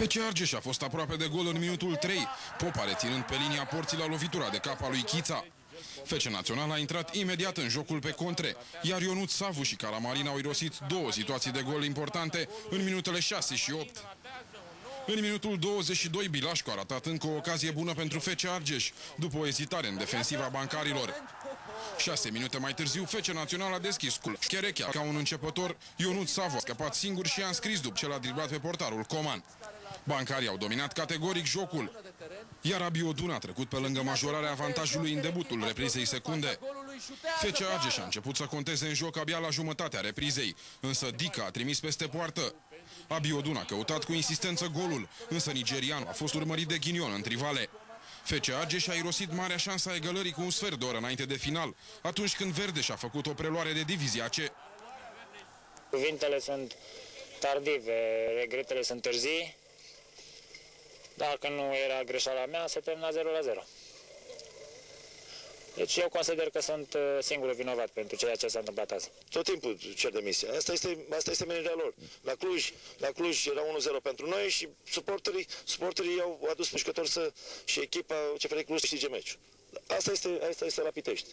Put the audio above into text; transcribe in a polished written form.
FC Argeș a fost aproape de gol în minutul 3, Popa reținând pe linia porții la lovitura de cap a lui Chița. FC Național a intrat imediat în jocul pe contre, iar Ionut Savu și Caramarin au irosit două situații de gol importante în minutele 6 și 8. În minutul 22, Bilașcu a ratat încă o ocazie bună pentru FC Argeș, după o ezitare în defensiva bancarilor. 6 minute mai târziu, FC Național a deschis scul. Cherechea, ca un începător, Ionut Savu a scăpat singur și a înscris după ce l-a driblat pe portarul Coman. Bancarii au dominat categoric jocul, iar Abiodun a trecut pe lângă majorarea avantajului în debutul reprizei secunde. FC Argeș a început să conteze în joc abia la jumătatea reprizei, însă Dica a trimis peste poartă. Abiodun a căutat cu insistență golul, însă nigerianul a fost urmărit de ghinion în trivale. FC Argeș a irosit marea șansă a egalării cu un sfert de oră înainte de final, atunci când Verdeș a făcut o preluare de divizia C. Cuvintele sunt tardive, regretele sunt târzii. Dacă nu era greșeala mea, se termina 0-0. Deci eu consider că sunt singurul vinovat pentru ceea ce s-a întâmplat azi. Tot timpul cer demisia. Asta este menirea lor. La Cluj era 1-0 pentru noi și suporterii au adus mișcători și echipa CFR Cluj să câștige meciul. Asta este la Pitești.